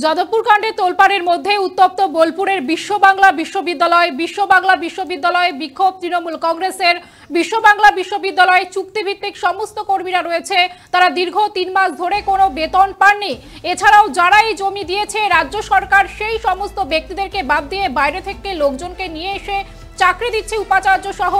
যাদবপুর কাণ্ডে তোলপাড়ের মধ্যে উত্তপ্ত বোলপুরের বিশ্ব বাংলা বিশ্ববিদ্যালয়ে বিক্ষোভ তৃণমূল কংগ্রেসের। বিশ্ব বাংলা বিশ্ববিদ্যালয়ে চুক্তিভিত্তিক সমস্ত কর্মীরা রয়েছে, তারা দীর্ঘ 3 মাস ধরে কোনো বেতন পাননি। এছাড়াও যারা এই জমি দিয়েছে রাজ্য সরকার সেই সমস্ত ব্যক্তিদেরকে বাদ দিয়ে বাইরে থেকে লোকজনকে নিয়ে এসে চাকরি দিচ্ছে উপাচার্য সহ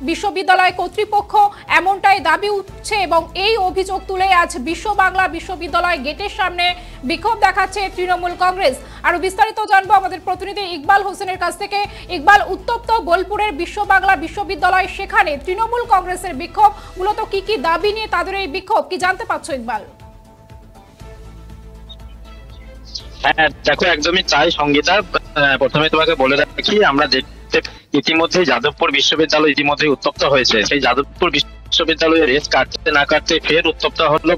বিশ্ববিদ্যালয় কর্তৃপক্ষ, এমনটাই দাবি উঠছে। এবং এই অভিযোগ তুলে আজ বিশ্ব বাংলা বিশ্ববিদ্যালয় গেটের সামনে বিক্ষোভ দেখাচ্ছে তৃণমূল কংগ্রেস। আরো বিস্তারিত জানবো আমাদের প্রতিনিধি ইকবাল হোসেনের কাছ থেকে। ইকবাল, উত্তপ্ত বোলপুরের বিশ্ব বাংলা বিশ্ববিদ্যালয়, সেখানে তৃণমূল কংগ্রেসের বিক্ষোভ, মূলত কি কি দাবি নিয়ে তাদের এই বিক্ষোভ, কি জানতে পারছো ইকবাল? হ্যাঁ দেখো, একদমই তাই সঙ্গীতা। প্রথমে তোমাকে বলে রাখি, আমরা ইতিমধ্যে যাদবপুর বিশ্ববিদ্যালয় ইতিমধ্যে উত্তপ্ত হয়েছে। সেই যাদবপুর বিশ্ববিদ্যালয়ের রেস কাটতে না কাটতে ফের উত্তপ্ত হলো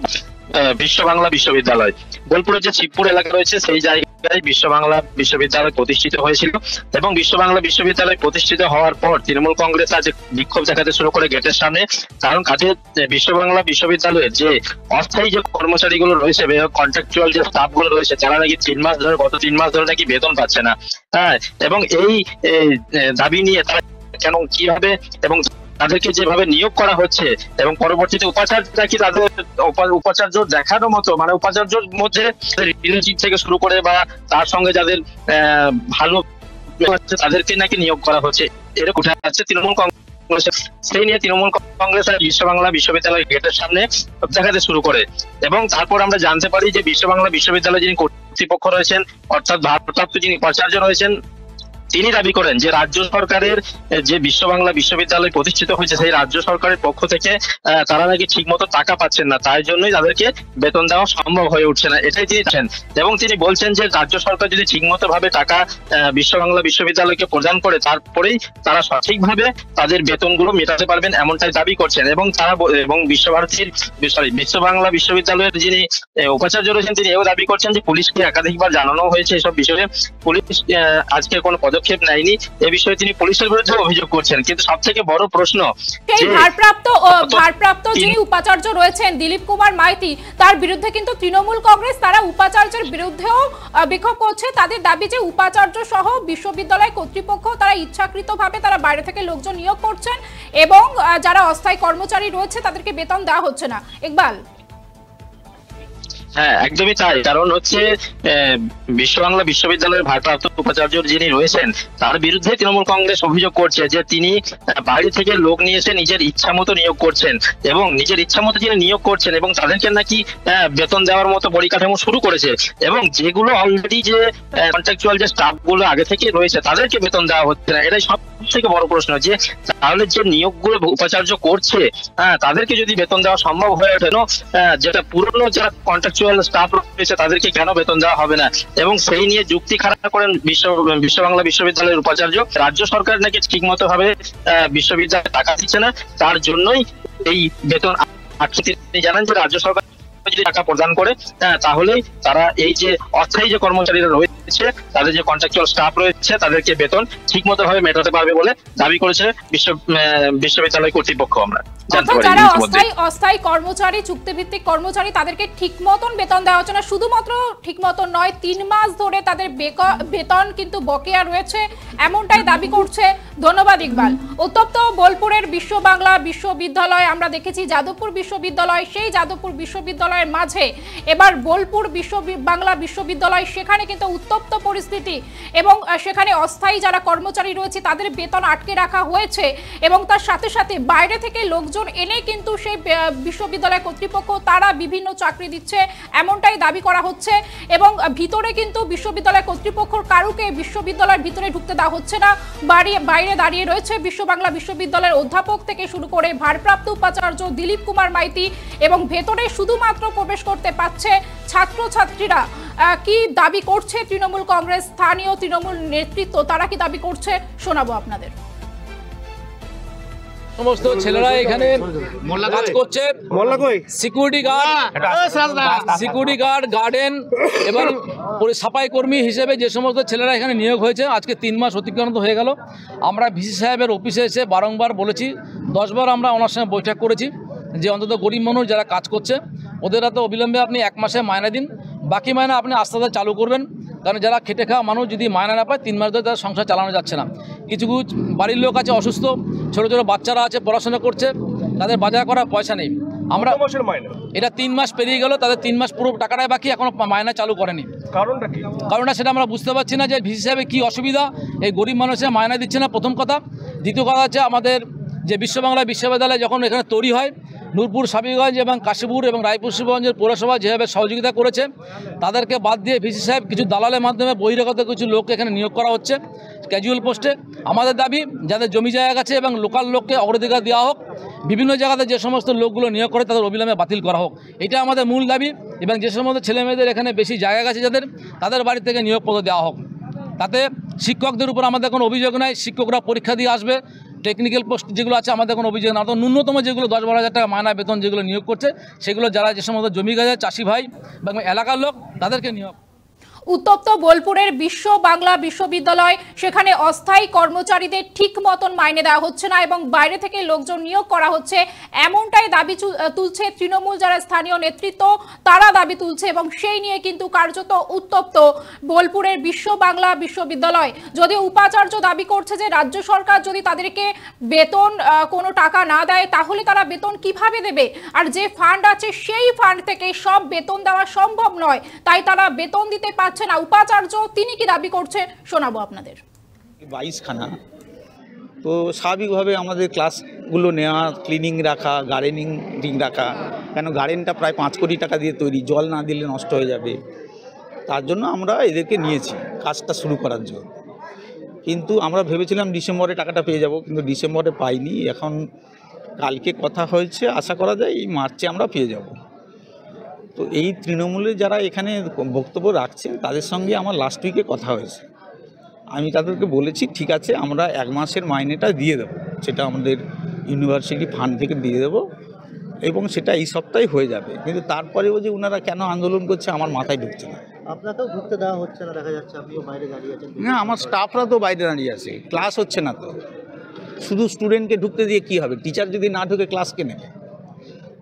বিশ্ব বাংলা বিশ্ববিদ্যালয়। বোলপুরের যে শিবপুর এলাকা রয়েছে সেই জায়গায় বিশ্ব বাংলা বিশ্ববিদ্যালয় প্রতিষ্ঠিত হয়েছিল এবং বিশ্ব বাংলা বিশ্ববিদ্যালয় প্রতিষ্ঠিত হওয়ার পর তৃণমূল কংগ্রেস আজ বিক্ষোভ দেখাতে শুরু করে গেটের সামনে। কারণ কাছে বিশ্ব বাংলা বিশ্ববিদ্যালয়ের যে অস্থায়ী যে কর্মচারীগুলো রয়েছে, কন্ট্রাকচুয়াল যে স্টাফ গুলো রয়েছে, তারা নাকি গত 3 মাস ধরে নাকি বেতন পাচ্ছে না। হ্যাঁ, এবং এই দাবি নিয়ে তারা কেন, কিভাবে এবং তাদেরকে যেভাবে নিয়োগ করা হচ্ছে এবং পরবর্তীতে উপাচার্যরা কি তাদের উপাচার্য দেখানোর মতো, মানে উপাচার্যর মধ্যে রিলেশনশিপ থেকে শুরু করে বা তার সঙ্গে যাদের ভালো তাদেরকে নাকি নিয়োগ করা হচ্ছে, এরকম উঠে আসছে তৃণমূল কংগ্রেস। সেই নিয়ে তৃণমূল কংগ্রেস বিশ্ব বাংলা বিশ্ববিদ্যালয় গেটের সামনে দেখাতে শুরু করে। এবং তারপর আমরা জানতে পারি যে বিশ্ব বাংলা বিশ্ববিদ্যালয় যিনি কর্তৃপক্ষ রয়েছেন, অর্থাৎ ভারপ্রাপ্ত যিনি উপাচার্য রয়েছেন, তিনি দাবি করেন যে রাজ্য সরকারের যে বিশ্ব বাংলা বিশ্ববিদ্যালয় প্রতিষ্ঠিত হয়েছে সেই রাজ্য সরকারের পক্ষ থেকে তারা নাকি ঠিক মতো টাকা পাচ্ছেন না, তাই জন্যই তাদেরকে বেতন দেওয়া সম্ভব হয়ে উঠছে না, এটাই তিনি চান। এবং তিনি বলছেন যে রাজ্য সরকার যদি ঠিক মতো ভাবে টাকা বিশ্ব বাংলা বিশ্ববিদ্যালয়কে প্রদান করে, তারপরেই তারা সঠিকভাবে তাদের বেতনগুলো মেটাতে পারবেন, এমনটাই দাবি করছেন। এবং তারা এবং বিশ্ব বাংলা বিশ্ববিদ্যালয়ের যিনি উপাচার্য রয়েছেন তিনি এও দাবি করছেন যে পুলিশকে একাধিকবার জানানো হয়েছে এসব বিষয়ে, পুলিশ আজকে কোনো পদক্ষেপ নেয়নি। এ বিষয়ে তিনি পুলিশের বিরুদ্ধে অভিযোগ করছেন। কিন্তু সব থেকে বড় প্রশ্ন, ভারপ্রাপ্ত যিনি উপাচার্য রয়েছেন দিলীপ কুমার মাইতি, তার বিরুদ্ধে কিন্তু তৃণমূল কংগ্রেস তারা উপাচার্যের বিরুদ্ধেও বিক্ষোভ করছে। তাদের দাবি যে উপাচার্য সহ বিশ্ববিদ্যালয় কর্তৃপক্ষ তারা ইচ্ছাকৃতভাবে তারা বাইরে থেকে লোকজন নিয়োগ করছেন এবং যারা অস্থায়ী কর্মচারী রয়েছে তাদেরকে বেতন দেওয়া হচ্ছে না। ইকবাল, হ্যাঁ একদমই তাই। কারণ হচ্ছে বিশ্ব বাংলা বিশ্ববিদ্যালয়ের ভারপ্রাপ্ত উপাচার্য যিনি রয়েছেন তার বিরুদ্ধে তৃণমূল কংগ্রেস অভিযোগ করছে যে তিনি বাইরে থেকে লোক নিয়ে এসে নিজের ইচ্ছা মতো নিয়োগ করছেন এবং নিজের ইচ্ছা মতো যিনি নিয়োগ করছেন এবং তাদেরকে নাকি বেতন দেওয়ার মতো পরিকাঠামো শুরু করেছে। এবং যেগুলো অলরেডি যে কন্ট্রাকচুয়াল যে স্টাফ গুলো আগে থেকে রয়েছে তাদেরকে বেতন দেওয়া হচ্ছে না। এটাই সব থেকে বড় প্রশ্ন, যে তাহলে যে নিয়োগগুলো উপাচার্য করছে তাদেরকে যদি বেতন দেওয়া সম্ভব হয়ে ওঠে, যেটা পুরনো যারা কন্ট্রাকচুয়াল স্টাফ রয়েছে তাদেরকে কেন বেতন দেওয়া হবে না। এবং সেই নিয়ে যুক্তি খাড়া করেন বিশ্ব বাংলা বিশ্ববিদ্যালয়ের উপাচার্য, রাজ্য সরকার নাকি ঠিক মতো ভাবে বিশ্ববিদ্যালয়ে টাকা দিচ্ছে না, তার জন্যই এই বেতন আটকে। তিনি জানান যে রাজ্য সরকার যদি টাকা প্রদান করে তাহলে তারা এই যে অস্থায়ী যে কর্মচারীরা রয়েছে, তাদের যে কন্ট্রাকচুয়াল স্টাফ রয়েছে তাদেরকে বেতন ঠিক মতো ভাবে মেটাতে পারবে বলে দাবি করেছে বিশ্ববিদ্যালয় কর্তৃপক্ষ। আমরা যারা অস্থায়ী কর্মচারী, চুক্তিভিত্তিক কর্মচারী, তাদেরকে ঠিক মতন বেতন দেওয়া হচ্ছে না। শুধুমাত্র ঠিক মতন নয়, 3 মাস ধরে তাদের বেতন কিন্তু বকেয়া রয়েছে, এমনটাই দাবি করছে। ধন্যবাদ ইকবাল। উত্তপ্ত বোলপুরের বিশ্ব বাংলা বিশ্ববিদ্যালয়, আমরা দেখেছি যাদবপুর বিশ্ববিদ্যালয়, সেই যাদবপুর বিশ্ববিদ্যালয়ের মাঝে এবার বোলপুর বাংলা বিশ্ববিদ্যালয়, সেখানে কিন্তু উত্তপ্ত পরিস্থিতি এবং সেখানে অস্থায়ী যারা কর্মচারী রয়েছে তাদের বেতন আটকে রাখা হয়েছে এবং তার সাথে সাথে বাইরে থেকে লোকজন এনে কিন্তু সেই বিশ্ববিদ্যালয় কর্তৃপক্ষ তারা বিভিন্ন চাকরি দিচ্ছে, এমনটাই দাবি করা হচ্ছে। এবং ভিতরে কিন্তু বিশ্ববিদ্যালয় কর্তৃপক্ষর কারুকে বিশ্ববিদ্যালয়ের ভিতরে ঢুকতে দেওয়া হচ্ছে না, বাইরে দাঁড়িয়ে রয়েছে বিশ্ব বাংলা বিশ্ববিদ্যালয়ের অধ্যাপক থেকে শুরু করে ভারপ্রাপ্ত উপাচার্য দিলীপ কুমার মাইতি এবং ভেতরে শুধুমাত্র প্রবেশ করতে পারছে ছাত্রছাত্রীরা। কি দাবি করছে তৃণমূল কংগ্রেস, স্থানীয় তৃণমূল নেতৃত্ব, তারা কি দাবি করছে শোনাবো আপনাদের। সমস্ত ছেলেরা এখানে কাজ করছে, সিকিউরিটি গার্ড, গার্ডেন এবং সাফাই কর্মী হিসেবে যে সমস্ত ছেলেরা এখানে নিয়োগ হয়েছে। আজকে 3 মাস অতিক্রান্ত হয়ে গেল। আমরা ভিসি সাহেবের অফিসে এসে বারংবার বলেছি, 10 বার আমরা ওনার সঙ্গে বৈঠক করেছি যে অন্তত গরিব মানুষ যারা কাজ করছে ওদের তো অবিলম্বে আপনি 1 মাসে মাইনে দিন, বাকি মায়না আপনি আস্তে আস্তে চালু করবেন, কারণ যারা খেটে খাওয়া মানুষ যদি মায়না না পায় 3 মাস ধরে তাদের সংসার চালানো যাচ্ছে না। কিছু কিছু বাড়ির লোক আছে অসুস্থ, ছোটো ছোটো বাচ্চারা আছে পড়াশোনা করছে, তাদের বাজার করার পয়সা নেই। আমরা এটা 3 মাস পেরিয়ে গেল, তাদের 3 মাস পুরো টাকাটাই বাকি, এখনো মায়না চালু করেনি। কারণটা কি? কারণটা সেটা আমরা বুঝতে পারছি না যে ভিসি সাহেবের কী অসুবিধা, এই গরিব মানুষের মায়না দিচ্ছে না, প্রথম কথা। দ্বিতীয় কথা হচ্ছে আমাদের যে বিশ্ববাংলা বিশ্ববিদ্যালয় যখন এখানে তৈরি হয়, নূরপুর, সাবিগঞ্জ এবং কাশীপুর এবং রায়পুর শিবগঞ্জের পৌরসভা যেভাবে সহযোগিতা করেছে, তাদেরকে বাদ দিয়ে ভিসি সাহেব কিছু দালালের মাধ্যমে বহিরাগত কিছু লোক এখানে নিয়োগ করা হচ্ছে ক্যাজুয়াল পোস্টে। আমাদের দাবি যাদের জমি জায়গা আছে এবং লোকাল লোককে অগ্রাধিকার দেওয়া হোক, বিভিন্ন জায়গাতে যে সমস্ত লোকগুলো নিয়োগ করে তাদের অবিলম্বে বাতিল করা হোক, এটা আমাদের মূল দাবি। এবং যে সমস্ত ছেলেমেয়েদের এখানে বেশি জায়গা আছে যাদের, তাদের বাড়ি থেকে নিয়োগপত্র দেওয়া হোক। তাতে শিক্ষকদের উপর আমাদের কোনো অভিযোগ নাই, শিক্ষকরা পরীক্ষা দিয়ে আসবে। টেকনিক্যাল পোস্ট যেগুলো আছে আমাদের কোনো অভিযোগ না, তো ন্যূনতম যেগুলো 10-12 হাজার টাকা মায়না বেতন যেগুলো নিয়োগ করছে, সেগুলো যারা যে সমস্ত জমি গাছে চাষি ভাই এবং এলাকার লোক তাদেরকে নিয়োগ। উত্তপ্ত বোলপুরের বিশ্ব বাংলা বিশ্ববিদ্যালয়, সেখানে অস্থায়ী কর্মচারীদের ঠিক মতন মাইনে দেওয়া হচ্ছে না এবং বাইরে থেকে লোকজন নিয়োগ করা হচ্ছে, এমনটাই দাবি তুলছে তৃণমূল যারা স্থানীয় নেতৃত্ব, তারা দাবি তুলছে এবং সেই নিয়ে কিন্তু কার্যত উত্তপ্ত বোলপুরের বিশ্ব বাংলা বিশ্ববিদ্যালয়। যদি উপাচার্য দাবি করছে যে রাজ্য সরকার যদি তাদেরকে বেতন কোনো টাকা না দেয় তাহলে তারা বেতন কিভাবে দেবে, আর যে ফান্ড আছে সেই ফান্ড থেকে সব বেতন দেওয়া সম্ভব নয়, তাই তারা বেতন দিতে পারছে না। উপাচার্য তিনি কি দাবি করছে শোনাবো আপনাদের। 22 খানা, তো স্বাভাবিকভাবে আমাদের ক্লাসগুলো নেওয়া, ক্লিনিং রাখা, গার্ডেনিং রাখা, কেন গার্ডেনটা প্রায় 5 কোটি টাকা দিয়ে তৈরি, জল না দিলে নষ্ট হয়ে যাবে, তার জন্য আমরা এদেরকে নিয়েছি কাজটা শুরু করার জন্য। কিন্তু আমরা ভেবেছিলাম ডিসেম্বরে টাকাটা পেয়ে যাব, কিন্তু ডিসেম্বরে পাইনি। এখন কালকে কথা হয়েছে, আশা করা যায় এই মার্চে আমরা পেয়ে যাব। তো এই তৃণমূলের যারা এখানে বক্তব্য রাখছেন তাদের সঙ্গে আমার লাস্ট উইকে কথা হয়েছে। আমি তাদেরকে বলেছি ঠিক আছে আমরা 1 মাসের মাইনেটা দিয়ে দেবো, সেটা আমাদের ইউনিভার্সিটি ফান্ড থেকে দিয়ে দেবো এবং সেটা এই সপ্তাহে হয়ে যাবে। কিন্তু তারপরেও যে ওনারা কেন আন্দোলন করছে আমার মাথায় ঢুকছে না। আপনাকেও ঢুকতে দেওয়া হচ্ছে না, দেখা যাচ্ছে আপনিও বাইরে দাঁড়িয়ে আছেন। না, আমার স্টাফরা তো বাইরে দাঁড়িয়ে আছে, ক্লাস হচ্ছে না তো। শুধু স্টুডেন্টকে ঢুকতে দিয়ে কি হবে? টিচার যদি না ঢুকে ক্লাসকে নেবে?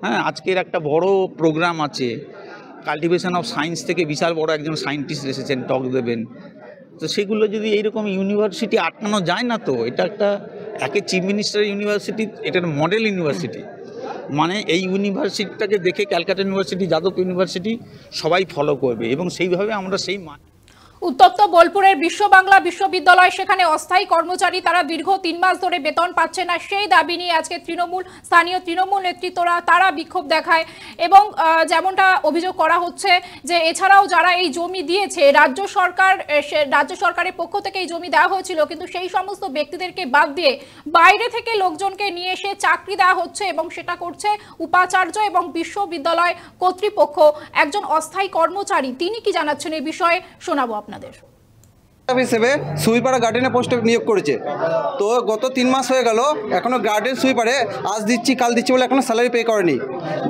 হ্যাঁ, আজকের একটা বড় প্রোগ্রাম আছে, কাল্টিভেশন অফ সায়েন্স থেকে বিশাল বড় একজন সায়েন্টিস্ট এসেছেন, টক দেবেন। তো সেগুলো যদি এইরকম ইউনিভার্সিটি আটকানো যায় না, তো এটা একটা চিফ মিনিস্টারের ইউনিভার্সিটি, এটা মডেল ইউনিভার্সিটি, মানে এই ইউনিভার্সিটিটাকে দেখে ক্যালকাটা ইউনিভার্সিটি, যাদব ইউনিভার্সিটি সবাই ফলো করবে এবং সেইভাবে আমরা সেই উত্তপ্ত বোলপুরের বিশ্ব বাংলা বিশ্ববিদ্যালয়, সেখানে অস্থায়ী কর্মচারী তারা দীর্ঘ 3 মাস ধরে বেতন পাচ্ছে না, সেই দাবি নিয়ে আজকে স্থানীয় তৃণমূল নেতৃত্বরা তারা বিক্ষোভ দেখায় এবং যেমনটা অভিযোগ করা হচ্ছে যে এছাড়াও যারা এই জমি দিয়েছে, রাজ্য সরকারের পক্ষ থেকে এই জমি দেওয়া হয়েছিল, কিন্তু সেই সমস্ত ব্যক্তিদেরকে বাদ দিয়ে বাইরে থেকে লোকজনকে নিয়ে এসে চাকরি দেওয়া হচ্ছে এবং সেটা করছে উপাচার্য এবং বিশ্ববিদ্যালয় কর্তৃপক্ষ। একজন অস্থায়ী কর্মচারী তিনি কি জানাচ্ছেন এই বিষয়ে শোনাবো আপনাদের। হিসেবে সুইপার গার্ডেনে পোস্টে নিয়োগ করেছে, তো গত 3 মাস হয়ে গেল এখনো গার্ডেন সুইপারে আজ দিচ্ছি কাল দিচ্ছি বলে এখনো স্যালারি পে করেনি।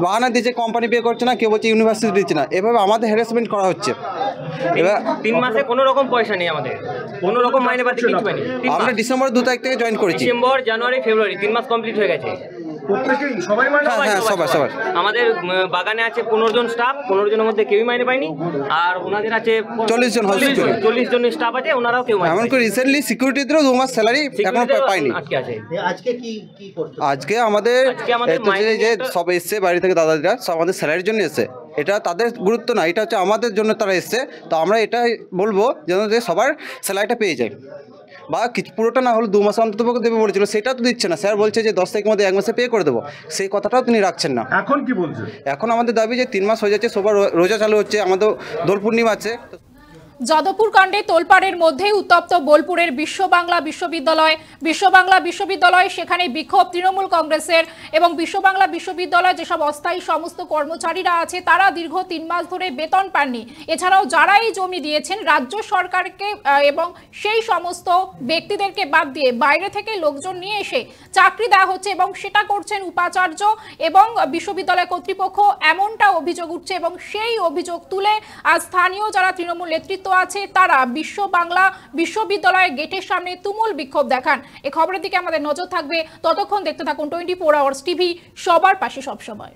বাহানা দিচ্ছে কোম্পানি পে করছে না, কেউ বলছে ইউনিভার্সিটি দিচ্ছে না, এভাবে আমাদের হ্যারাসমেন্ট করা হচ্ছে। এবার 3 মাসে কোনো রকম পয়সা নেই, আমাদের কোনো রকম মাইনে পাচ্ছি কিছু পাইনি। আমরা ডিসেম্বর 2 তারিখ থেকে জয়েন করেছি, ডিসেম্বর, জানুয়ারি, ফেব্রুয়ারি 3 মাস কমপ্লিট হয়ে গেছে। সবাই আমাদের বাগানে আছে 15 জন স্টাফ, 15 জনের মধ্যে কেউই মাইনে পায়নি, আর ওনাদের আছে 40 জন স্টাফ আছে, ওনারাও কেউ মাইনে এমনকি রিসেন্টলি সিকিউরিটিদেরও 2 মাস স্যালারি এখনো পায়নি। আজকে কি করতে? আজকে আমাদের যে সব এসছে বাইরে থেকে দাদাদিরা, সব আমাদের স্যালারির জন্য এসছে। এটা তাদের গুরুত্ব না, এটা হচ্ছে আমাদের জন্য তারা এসছে। তো আমরা এটাই বলবো যেন সবার স্যালারিটা পেয়ে যায়, বা পুরোটা না হলে 2 মাস অন্তত দেবে বলেছিল, সেটা তো দিচ্ছে না। স্যার বলছে যে 10 তারিখের মধ্যে 1 মাসে পে করে দেবো, সেই কথাটাও তিনি রাখছেন না। এখন কি বলছে? এখন আমাদের দাবি যে 3 মাস হয়ে যাচ্ছে, সবার রোজা চালু হচ্ছে, আমাদের দোল পূর্ণিমা আছে। যাদবপুর কাণ্ডে তোলপাড়ের মধ্যেই উত্তপ্ত বোলপুরের বিশ্ব বাংলা বিশ্ববিদ্যালয়, সেখানে বিক্ষোভ তৃণমূল কংগ্রেসের এবং বিশ্ব বাংলা বিশ্ববিদ্যালয় যেসব অস্থায়ী সমস্ত কর্মচারীরা আছে তারা দীর্ঘ 3 মাস ধরে বেতন পাননি। এছাড়াও যারা এই জমি দিয়েছেন রাজ্য সরকারকে এবং সেই সমস্ত ব্যক্তিদেরকে বাদ দিয়ে বাইরে থেকে লোকজন নিয়ে এসে চাকরি দেওয়া হচ্ছে এবং সেটা করছেন উপাচার্য এবং বিশ্ববিদ্যালয় কর্তৃপক্ষ, এমনটা অভিযোগ উঠছে এবং সেই অভিযোগ তুলে আজ স্থানীয় যারা তৃণমূল নেতৃত্ব আছে তারা বিশ্ব বাংলা বিশ্ববিদ্যালয়ের গেটের সামনে তুমুল বিক্ষোভ দেখান। এই খবরের দিকে আমাদের নজর থাকবে, ততক্ষণ দেখতে থাকুন 24 আওয়ার্স টিভি, সবার পাশে সব সময়।